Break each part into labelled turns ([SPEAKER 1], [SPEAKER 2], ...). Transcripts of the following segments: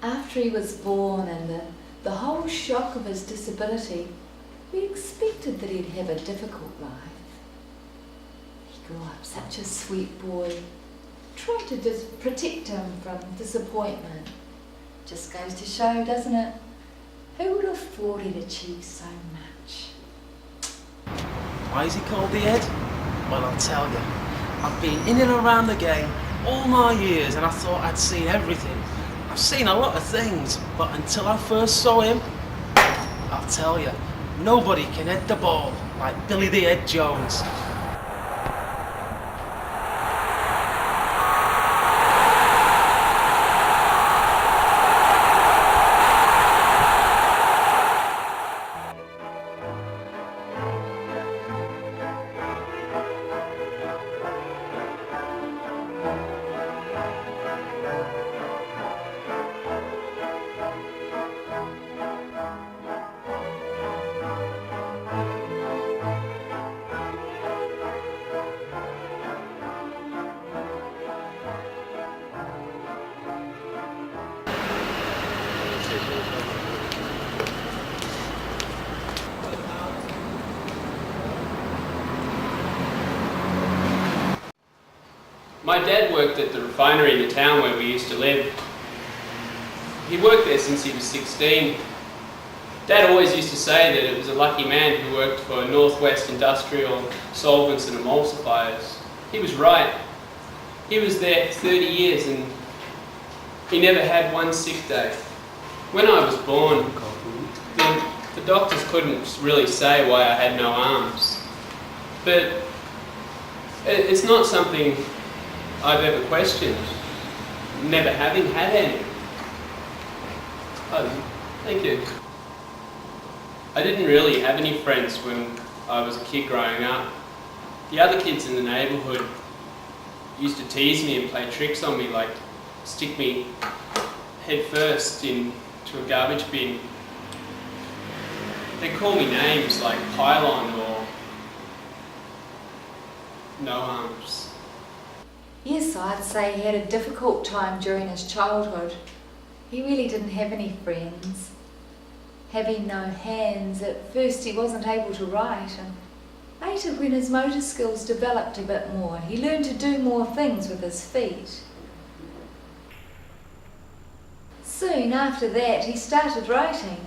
[SPEAKER 1] After he was born and the whole shock of his disability, we expected that he'd have a difficult life. He grew up such a sweet boy. Tried to just protect him from disappointment. Just goes to show, doesn't it? Who would have thought he'd achieve so much?
[SPEAKER 2] Why is he called the Ed? Well, I'll tell you. I've been in and around the game all my years and I thought I'd seen everything. I've seen a lot of things, but until I first saw him, I'll tell you, nobody can head the ball like Billy the Ed Jones.
[SPEAKER 3] My dad worked at the refinery in the town where we used to live. He worked there since he was 16. Dad always used to say that it was a lucky man who worked for Northwest Industrial Solvents and Emulsifiers. He was right. He was there 30 years and he never had one sick day. When I was born, the doctors couldn't really say why I had no arms. But it's not something I've ever questioned, never having had any. Oh, thank you. I didn't really have any friends when I was a kid growing up. The other kids in the neighbourhood used to tease me and play tricks on me, like stick me head first into a garbage bin. They'd call me names like Pylon or No Arms.
[SPEAKER 1] Yes, I'd say he had a difficult time during his childhood. He really didn't have any friends. Having no hands, at first he wasn't able to write, and later when his motor skills developed a bit more, he learned to do more things with his feet. Soon after that, he started writing.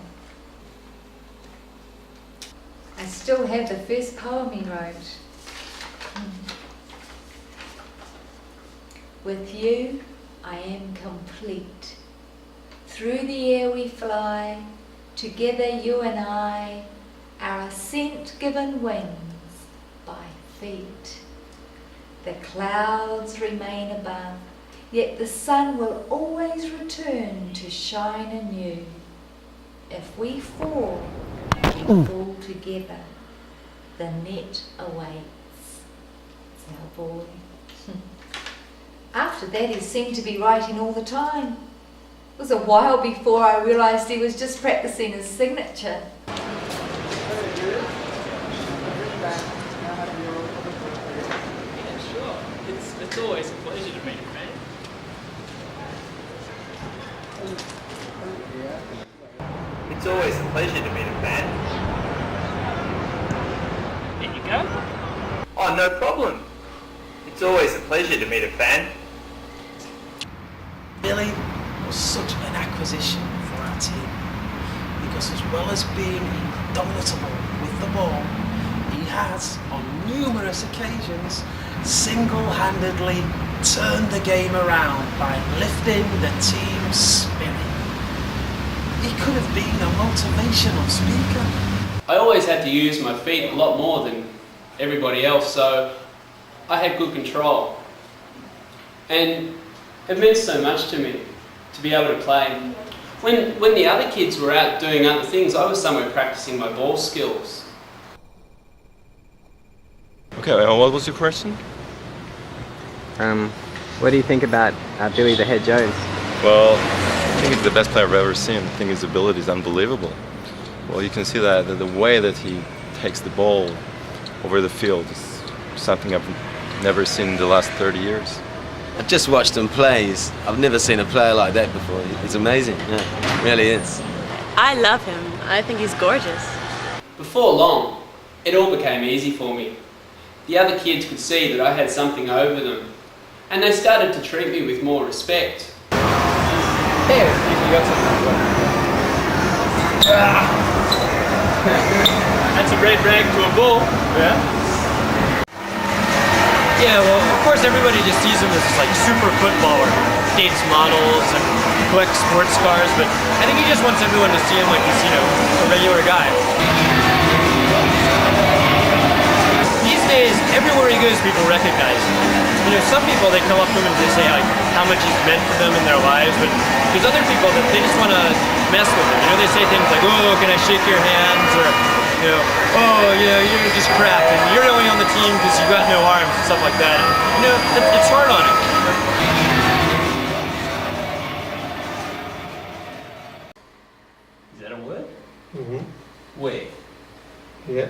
[SPEAKER 1] I still have the first poem he wrote. With you, I am complete. Through the air we fly, together you and I are ascent given wings by feet. The clouds remain above, yet the sun will always return to shine anew. If we fall, we fall together. The net awaits. It's our boy. After that, he seemed to be writing all the time. It was a while before I realised he was just practising his signature.
[SPEAKER 4] Yeah, sure. It's always a pleasure to meet a fan.
[SPEAKER 5] It's always a pleasure to meet a fan.
[SPEAKER 4] There you go.
[SPEAKER 5] Oh, no problem. It's always a pleasure to meet a fan.
[SPEAKER 2] Billy was such an acquisition for our team because as well as being indomitable with the ball, he has, on numerous occasions, single-handedly turned the game around by lifting the team's spirit. He could have been a motivational speaker.
[SPEAKER 3] I always had to use my feet a lot more than everybody else, so I had good control. And it meant so much to me to be able to play. When the other kids were out doing other things, I was somewhere practicing my ball skills.
[SPEAKER 6] Okay, what was your question?
[SPEAKER 7] What do you think about Billy the Head Jones?
[SPEAKER 6] Well, I think he's the best player I've ever seen. I think his ability is unbelievable. Well, you can see that the way that he takes the ball over the field is something I've never seen in the last 30 years.
[SPEAKER 8] I've just watched him play. I've never seen a player like that before. He's amazing. Yeah, really is.
[SPEAKER 9] I love him. I think he's gorgeous.
[SPEAKER 3] Before long, it all became easy for me. The other kids could see that I had something over them, and they started to treat me with more respect.
[SPEAKER 4] Here, you got something. That's a red rag to a bull. Yeah? Yeah, well, of course everybody just sees him as this, like, super footballer, dates models and collects sports cars, but I think he just wants everyone to see him like he's, a regular guy. These days, everywhere he goes, people recognize him. Some people, they come up to him and they say, like, how much he's meant to them in their lives, but there's other people that they just want to mess with him. They say things like, oh, can I shake your hands, or, oh, you're just crap, and you're only on the team because you've got no arms, and stuff like that. It's hard on him. Is that a word?
[SPEAKER 10] Mm-hmm.
[SPEAKER 4] Where?
[SPEAKER 10] Yeah.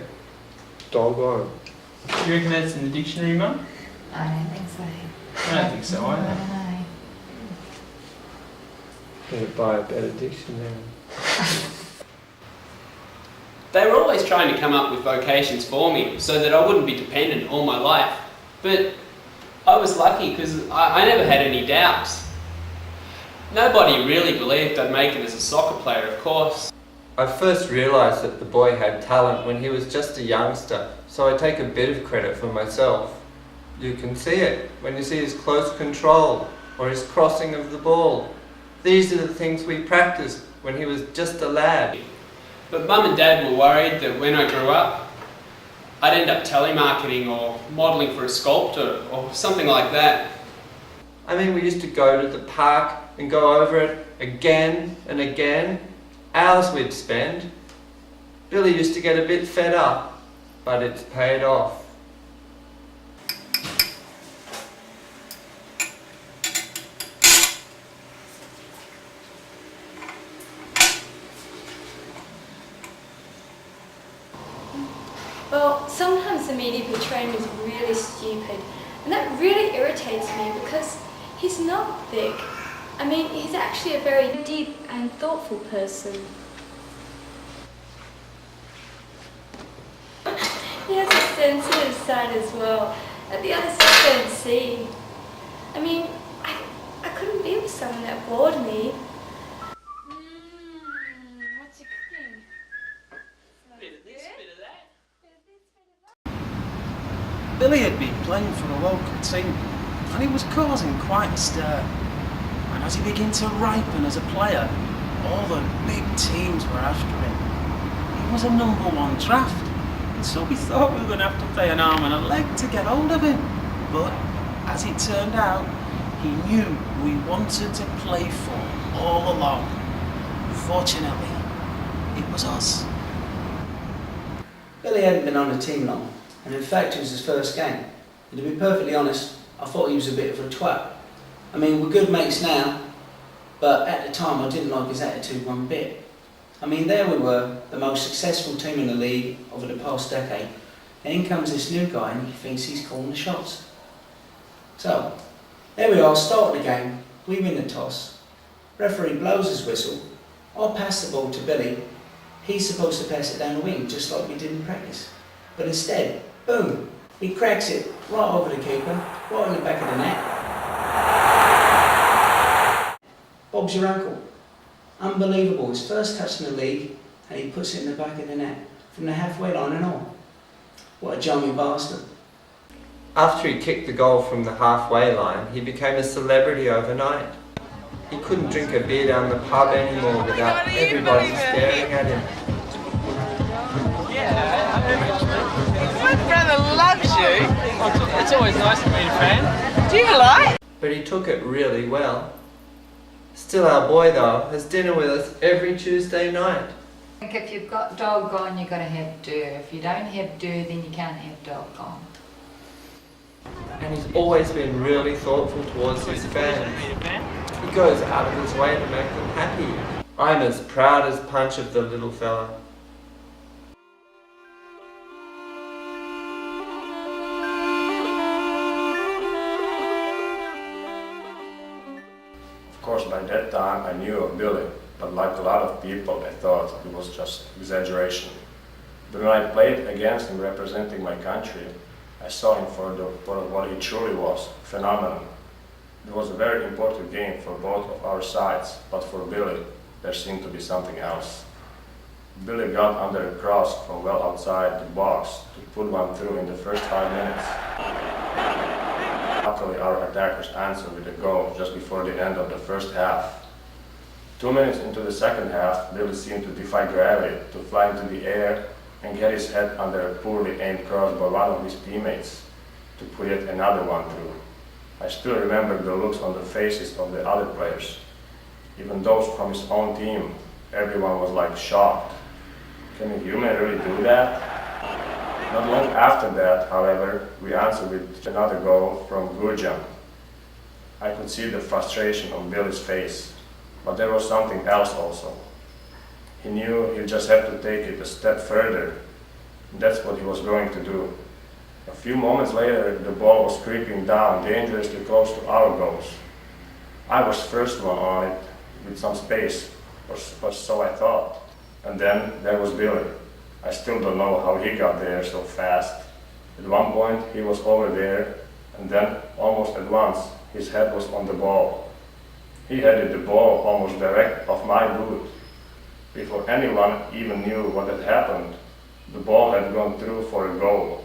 [SPEAKER 10] Doggone.
[SPEAKER 4] You reckon that's in the dictionary, Mum?
[SPEAKER 1] I don't think so.
[SPEAKER 4] I don't think so either.
[SPEAKER 1] No.
[SPEAKER 10] Better buy a better dictionary.
[SPEAKER 3] They were always trying to come up with vocations for me so that I wouldn't be dependent all my life. But I was lucky because I never had any doubts. Nobody really believed I'd make it as a soccer player, of course.
[SPEAKER 10] I first realised that the boy had talent when he was just a youngster, so I take a bit of credit for myself. You can see it when you see his close control or his crossing of the ball. These are the things we practiced when he was just a lad.
[SPEAKER 3] But Mum and Dad were worried that when I grew up, I'd end up telemarketing or modelling for a sculptor or something like that.
[SPEAKER 10] I mean, we used to go to the park and go over it again and again. Hours we'd spend. Billy used to get a bit fed up, but it's paid off.
[SPEAKER 11] Well, sometimes the media portray him as really stupid, and that really irritates me because he's not big. I mean, he's actually a very deep and thoughtful person. He has a sensitive side as well, that the others just don't see. I mean, I couldn't be with someone that bored me. What's he cooking?
[SPEAKER 4] Bit of this, bit of that.
[SPEAKER 2] Billy had been playing for a local team, and he was causing quite a stir. And as he began to ripen as a player, all the big teams were after him. He was a #1 draft, and so we thought we were going to have to pay an arm and a leg to get hold of him. But as it turned out, he knew we wanted to play for all along. Fortunately, it was us.
[SPEAKER 12] Billy hadn't been on the team long, and in fact it was his first game. And to be perfectly honest, I thought he was a bit of a twat. I mean, we're good mates now, but at the time I didn't like his attitude one bit. I mean, there we were, the most successful team in the league over the past decade, and in comes this new guy and he thinks he's calling the shots. So, there we are, start of the game, we win the toss, referee blows his whistle, I pass the ball to Billy, he's supposed to pass it down the wing just like we did in practice. But instead, boom, he cracks it right over the keeper, right in the back of the net. Bob's your uncle. Unbelievable, his first touch in the league, and he puts it in the back of the net, from the halfway line and on. What a jummy bastard.
[SPEAKER 10] After he kicked the goal from the halfway line, he became a celebrity overnight. He couldn't drink a beer down the pub anymore without everybody staring at him.
[SPEAKER 4] My brother loves you. It's always nice to meet a fan. Do you like?
[SPEAKER 10] But he took it really well. Still, our boy though has dinner with us every Tuesday night.
[SPEAKER 1] I think if you've got doggone, you've got to have do. If you don't have do, then you can't have doggone.
[SPEAKER 10] And he's always been really thoughtful towards his fans. He goes out of his way to make them happy. I'm as proud as Punch of the little fella.
[SPEAKER 13] course, by that time I knew of Billy, but like a lot of people, I thought it was just exaggeration. But when I played against him representing my country, I saw him for what he truly was, phenomenon. It was a very important game for both of our sides, but for Billy, there seemed to be something else. Billy got under a cross from well outside the box to put one through in the first 5 minutes. Luckily, our attackers answered with a goal just before the end of the first half. 2 minutes into the second half, Billy seemed to defy gravity, to fly into the air and get his head under a poorly aimed cross by one of his teammates, to put yet another one through. I still remember the looks on the faces of the other players. Even those from his own team, everyone was like shocked. Can a human really do that? Not long after that, however, we answered with another goal from Gurjan. I could see the frustration on Billy's face, but there was something else also. He knew he just had to take it a step further. That's what he was going to do. A few moments later, the ball was creeping down dangerously close to our goals. I was first one on it with some space, or so I thought. And then there was Billy. I still don't know how he got there so fast. At one point he was over there, and then almost at once his head was on the ball. He headed the ball almost direct off my boot. Before anyone even knew what had happened, the ball had gone through for a goal.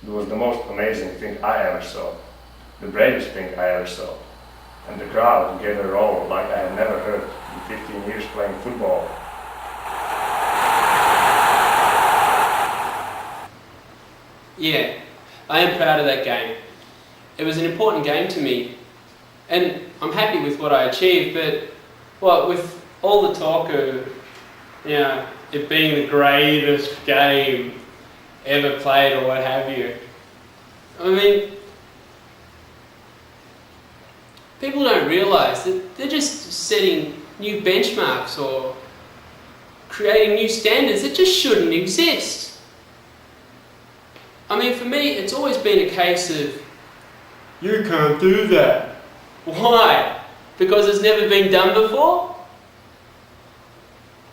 [SPEAKER 13] It was the most amazing thing I ever saw, the bravest thing I ever saw. And the crowd gave a roar like I had never heard in 15 years playing football.
[SPEAKER 3] Yeah, I am proud of that game. It was an important game to me, and I'm happy with what I achieved, but with all the talk of it being the greatest game ever played or what have you, I mean, people don't realise that they're just setting new benchmarks or creating new standards that just shouldn't exist. I mean, for me, it's always been a case of, you can't do that. Why? Because it's never been done before?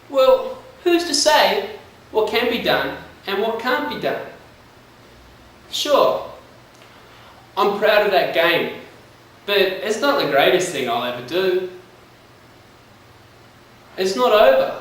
[SPEAKER 3] Well, who's to say what can be done and what can't be done? Sure, I'm proud of that game, but it's not the greatest thing I'll ever do. It's not over.